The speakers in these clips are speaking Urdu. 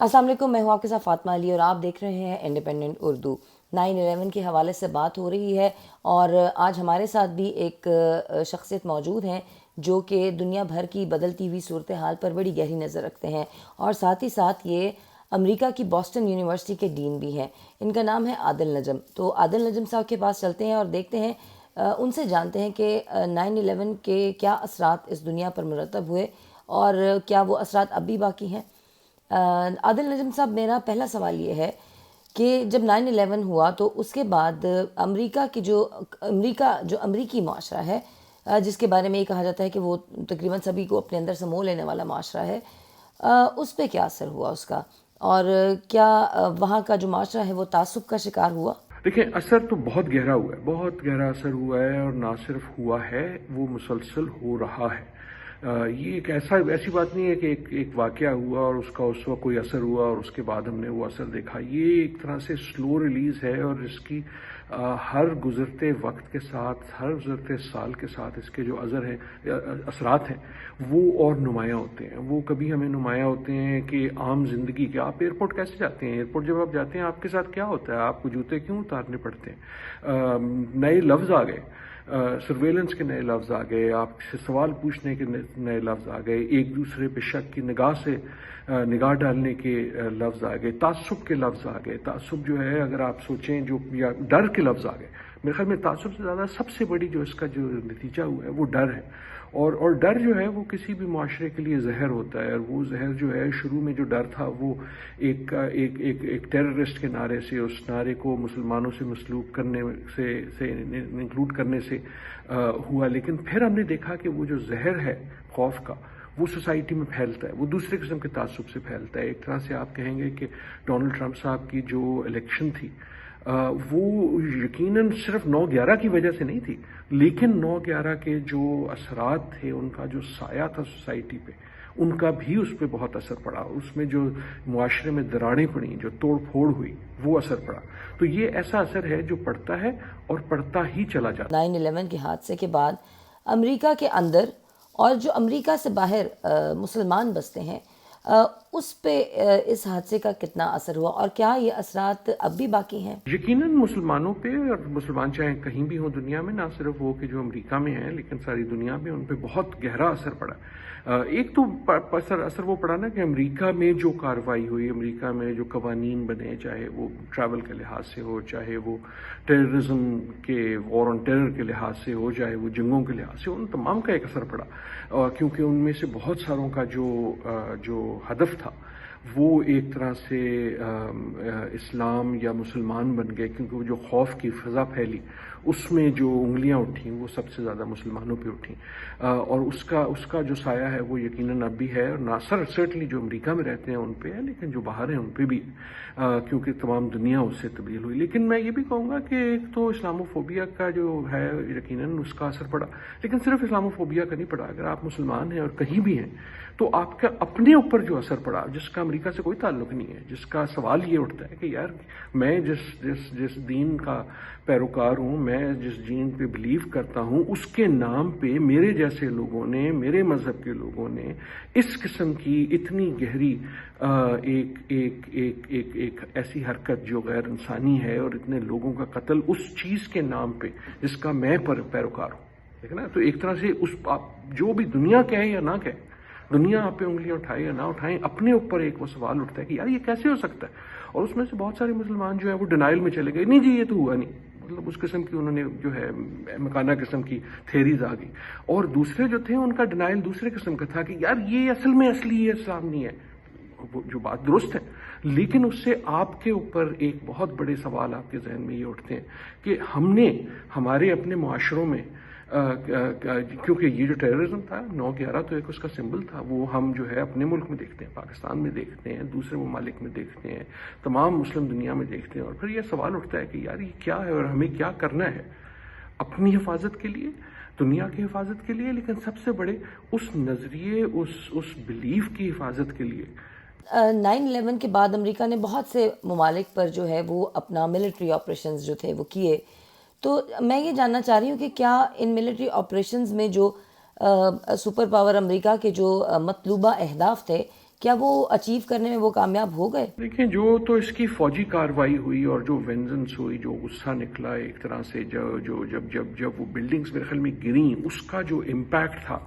السلام علیکم، میں ہوں آپ کے ساتھ فاطمہ علی اور آپ دیکھ رہے ہیں انڈیپینڈنٹ اردو۔ 9/11 کے حوالے سے بات ہو رہی ہے اور آج ہمارے ساتھ بھی ایک شخصیت موجود ہیں جو کہ دنیا بھر کی بدلتی ہوئی صورتحال پر بڑی گہری نظر رکھتے ہیں اور ساتھ ہی ساتھ یہ امریکہ کی بوسٹن یونیورسٹی کے ڈین بھی ہیں۔ ان کا نام ہے عادل نجم۔ تو عادل نجم صاحب کے پاس چلتے ہیں اور دیکھتے ہیں، ان سے جانتے ہیں کہ 9/11 کے کیا اثرات اس دنیا پر مرتب ہوئے اور کیا وہ اثرات اب بھی باقی ہیں۔ عادل نجم صاحب، میرا پہلا سوال یہ ہے کہ جب 9/11 ہوا تو اس کے بعد امریکہ جو امریکی معاشرہ ہے، جس کے بارے میں یہ کہا جاتا ہے کہ وہ تقریباً سبھی کو اپنے اندر سمو لینے والا معاشرہ ہے، اس پہ کیا اثر ہوا اس کا، اور کیا وہاں کا جو معاشرہ ہے وہ تعصب کا شکار ہوا؟ دیکھیں، اثر تو بہت گہرا ہوا ہے، بہت گہرا اثر ہوا ہے، اور نہ صرف ہوا ہے، وہ مسلسل ہو رہا ہے۔ یہ ایک ایسی بات نہیں ہے کہ ایک واقعہ ہوا اور اس کا اس وقت کوئی اثر ہوا اور اس کے بعد ہم نے وہ اثر دیکھا۔ یہ ایک طرح سے سلو ریلیز ہے، اور اس کی ہر گزرتے وقت کے ساتھ، ہر گزرتے سال کے ساتھ اس کے جو اثرات ہیں وہ اور نمایاں ہوتے ہیں۔ وہ کبھی ہمیں نمایاں ہوتے ہیں کہ عام زندگی کے، آپ ایئرپورٹ کیسے جاتے ہیں؟ ایئرپورٹ جب آپ جاتے ہیں آپ کے ساتھ کیا ہوتا ہے؟ آپ کو جوتے کیوں اتارنے پڑتے ہیں؟ نئے لفظ آ گئے، سرویلنس کے نئے لفظ آ گئے، آپ سے سوال پوچھنے کے نئے لفظ آ گئے، ایک دوسرے پہ شک کی نگاہ سے نگاہ ڈالنے کے لفظ آ گئے، تعصب کے لفظ آ گئے۔ تعصب جو ہے، اگر آپ سوچیں، یا ڈر کے لفظ آ گئے۔ میرے خیال میں تعصب سے زیادہ سب سے بڑی جو اس کا جو نتیجہ ہوا ہے وہ ڈر ہے، اور ڈر جو ہے وہ کسی بھی معاشرے کے لیے زہر ہوتا ہے۔ اور وہ زہر جو ہے، شروع میں جو ڈر تھا وہ ایک ٹیررسٹ کے نعرے سے، اس نعرے کو مسلمانوں سے مسلوب کرنے سے انکلوڈ کرنے سے ہوا، لیکن پھر ہم نے دیکھا کہ وہ جو زہر ہے خوف کا، وہ سوسائٹی میں پھیلتا ہے، وہ دوسرے قسم کے تعصب سے پھیلتا ہے۔ ایک طرح سے آپ کہیں گے کہ ڈونلڈ ٹرمپ صاحب کی جو الیکشن تھی، وہ یقیناً صرف 9/11 کی وجہ سے نہیں تھی، لیکن 9/11 کے جو اثرات تھے، ان کا جو سایہ تھا سوسائٹی پہ، ان کا بھی اس پہ بہت اثر پڑا۔ اس میں جو معاشرے میں دراڑیں پڑیں، جو توڑ پھوڑ ہوئی، وہ اثر پڑا۔ تو یہ ایسا اثر ہے جو پڑتا ہے اور پڑتا ہی چلا جاتا ہے۔ 9/11 کے حادثے کے بعد امریکہ کے اندر اور جو امریکہ سے باہر مسلمان بستے ہیں، اس پہ اس حادثے کا کتنا اثر ہوا اور کیا یہ اثرات اب بھی باقی ہیں؟ یقیناً مسلمانوں پہ، اور مسلمان چاہے کہیں بھی ہوں دنیا میں، نہ صرف وہ کہ جو امریکہ میں ہیں لیکن ساری دنیا میں، ان پہ بہت گہرا اثر پڑا۔ ایک تو اثر وہ پڑا نا کہ امریکہ میں جو کارروائی ہوئی، امریکہ میں جو قوانین بنے، چاہے وہ ٹریول کے لحاظ سے ہو، چاہے وہ ٹیررزم کے، وار آن ٹیرر کے لحاظ سے ہو، چاہے وہ جنگوں کے لحاظ سے، ان تمام کا ایک اثر پڑا، کیونکہ ان میں سے بہت ساروں کا جو ہدف تھا وہ ایک طرح سے اسلام یا مسلمان بن گئے، کیونکہ وہ جو خوف کی فضا پھیلی، اس میں جو انگلیاں اٹھیں وہ سب سے زیادہ مسلمانوں پہ اٹھیں، اور اس کا جو سایہ ہے وہ یقیناً اب بھی ہے، اور نہ سرٹنلی جو امریکہ میں رہتے ہیں ان پہ ہے، لیکن جو باہر ہیں ان پہ بھی، کیونکہ تمام دنیا اس سے تبدیل ہوئی۔ لیکن میں یہ بھی کہوں گا کہ ایک تو اسلاموفوبیا کا جو ہے، یقیناً اس کا اثر پڑا، لیکن صرف اسلاموفوبیا کا نہیں پڑا۔ اگر آپ مسلمان ہیں اور کہیں بھی ہیں تو آپ کا اپنے اوپر جو اثر پڑا، جس کا امریکہ سے کوئی تعلق نہیں ہے، جس کا سوال یہ اٹھتا ہے کہ یار، میں جس دین کا پیروکار ہوں، میں جس دین پہ بلیو کرتا ہوں، اس کے نام پہ میرے جیسے لوگوں نے، میرے مذہب کے لوگوں نے اس قسم کی اتنی گہری ایک ایسی حرکت جو غیر انسانی ہے، اور اتنے لوگوں کا قتل اس چیز کے نام پہ جس کا میں پیروکار ہوں، ٹھیک ہے نا؟ تو ایک طرح سے جو بھی دنیا کہے یا نہ کہے، دنیا آپ پہ انگلیاں اٹھائے یا نہ اٹھائیں، اپنے اوپر ایک وہ سوال اٹھتا ہے کہ یار یہ کیسے ہو سکتا ہے؟ اور اس میں سے بہت سارے مسلمان جو ہیں وہ ڈینائل میں چلے گئے، نہیں جی یہ تو ہوا نہیں، مطلب اس قسم کی انہوں نے جو ہے مکانہ قسم کی تھیریز آ گئی۔ اور دوسرے جو تھے ان کا ڈینائل دوسرے قسم کا تھا کہ یار یہ اصل میں اصلی یہ اسلام نہیں ہے، جو بات درست ہے، لیکن اس سے آپ کے اوپر ایک بہت بڑے سوال آپ کے ذہن میں یہ اٹھتے ہیں کہ ہم نے ہمارے اپنے معاشروں میں، کیونکہ یہ جو ٹیررزم تھا 9/11 تو ایک اس کا سمبل تھا، وہ ہم جو ہے اپنے ملک میں دیکھتے ہیں، پاکستان میں دیکھتے ہیں، دوسرے ممالک میں دیکھتے ہیں، تمام مسلم دنیا میں دیکھتے ہیں، اور پھر یہ سوال اٹھتا ہے کہ یار یہ کیا ہے اور ہمیں کیا کرنا ہے اپنی حفاظت کے لیے، دنیا کی حفاظت کے لیے، لیکن سب سے بڑے اس نظریے، اس بلیف کی حفاظت کے لیے۔ 9/11 کے بعد امریکہ نے بہت سے ممالک پر جو ہے وہ اپنا ملٹری آپریشنز جو تھے وہ کیے، تو میں یہ جاننا چاہ رہی ہوں کہ کیا ان ملٹری آپریشنز میں جو سپر پاور امریکہ کے جو مطلوبہ اہداف تھے، کیا وہ اچیو کرنے میں وہ کامیاب ہو گئے؟ دیکھیں، جو تو اس کی فوجی کارروائی ہوئی اور جو وینجنس ہوئی، جو غصہ نکلا ایک طرح سے، جب وہ بلڈنگز میرے خیال میں گریں، اس کا جو امپیکٹ تھا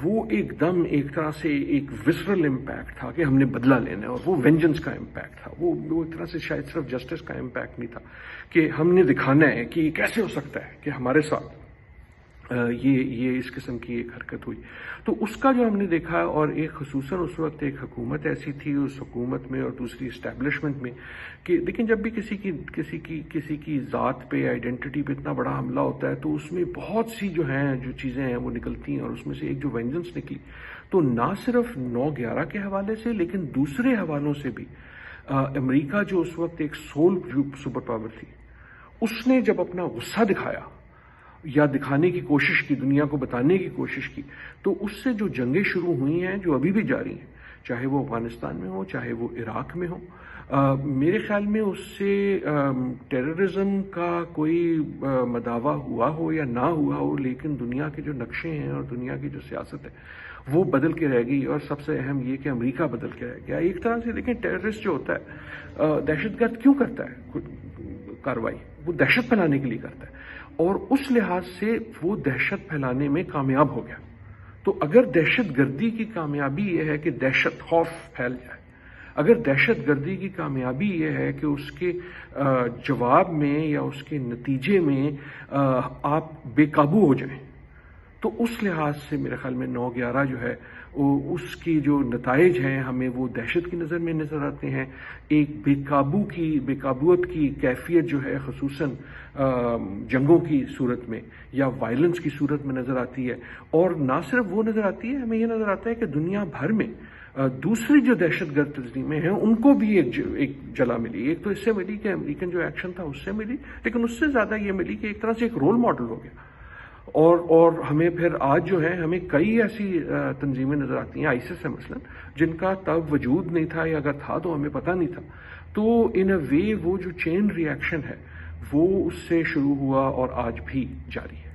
وہ ایک دم ایک طرح سے ایک وسرل امپیکٹ تھا کہ ہم نے بدلہ لینا ہے، اور وہ وینجنس کا امپیکٹ تھا، وہ ایک طرح سے شاید صرف جسٹس کا امپیکٹ نہیں تھا کہ ہم نے دکھانا ہے کہ یہ کیسے ہو سکتا ہے کہ ہمارے ساتھ یہ اس قسم کی ایک حرکت ہوئی۔ تو اس کا جو ہم نے دیکھا، اور ایک خصوصاً اس وقت ایک حکومت ایسی تھی اس حکومت میں اور دوسری اسٹیبلشمنٹ میں کہ دیکھیں، جب بھی کسی کی ذات پہ، آئیڈینٹی پہ اتنا بڑا حملہ ہوتا ہے تو اس میں بہت سی جو چیزیں ہیں وہ نکلتی ہیں، اور اس میں سے ایک جو وینجنس نکلی تو نہ صرف 9/11 کے حوالے سے لیکن دوسرے حوالوں سے بھی امریکہ جو اس وقت ایک سول سپر پاور تھی، اس نے جب اپنا غصہ دکھایا یا دکھانے کی کوشش کی، دنیا کو بتانے کی کوشش کی، تو اس سے جو جنگیں شروع ہوئی ہیں جو ابھی بھی جاری ہیں، چاہے وہ افغانستان میں ہو چاہے وہ عراق میں ہو، میرے خیال میں اس سے ٹیررزم کا کوئی مداوع ہوا ہو یا نہ ہوا ہو، لیکن دنیا کے جو نقشے ہیں اور دنیا کی جو سیاست ہے وہ بدل کے رہ گئی، اور سب سے اہم یہ کہ امریکہ بدل کے رہ گیا ایک طرح سے۔ دیکھیں، ٹیررسٹ جو ہوتا ہے، دہشت گرد کیوں کرتا ہے کاروائی؟ وہ دہشت پھیلانے کے لیے کرتا ہے، اور اس لحاظ سے وہ دہشت پھیلانے میں کامیاب ہو گیا۔ تو اگر دہشت گردی کی کامیابی یہ ہے کہ دہشت، خوف پھیل جائے، اگر دہشت گردی کی کامیابی یہ ہے کہ اس کے جواب میں یا اس کے نتیجے میں آپ بے قابو ہو جائیں، تو اس لحاظ سے میرے خیال میں 9/11 جو ہے اس کی جو نتائج ہیں ہمیں وہ دہشت کی نظر میں نظر آتے ہیں، ایک بے قابوت کی کیفیت جو ہے خصوصاً جنگوں کی صورت میں یا وائلنس کی صورت میں نظر آتی ہے، اور نہ صرف وہ نظر آتی ہے، ہمیں یہ نظر آتا ہے کہ دنیا بھر میں دوسری جو دہشت گرد تنظیمیں ہیں ان کو بھی ایک جلا ملی۔ ایک تو اس سے ملی کہ امریکن جو ایکشن تھا اس سے ملی، لیکن اس سے زیادہ یہ ملی کہ ایک طرح سے ایک رول ماڈل ہو گیا، اور ہمیں پھر آج جو ہے ہمیں کئی ایسی تنظیمیں نظر آتی ہیں، آئیسس ہے مثلا، جن کا تب وجود نہیں تھا، یا اگر تھا تو ہمیں پتہ نہیں تھا۔ تو ان اے وے وہ جو چین ری ایکشن ہے وہ اس سے شروع ہوا اور آج بھی جاری ہے۔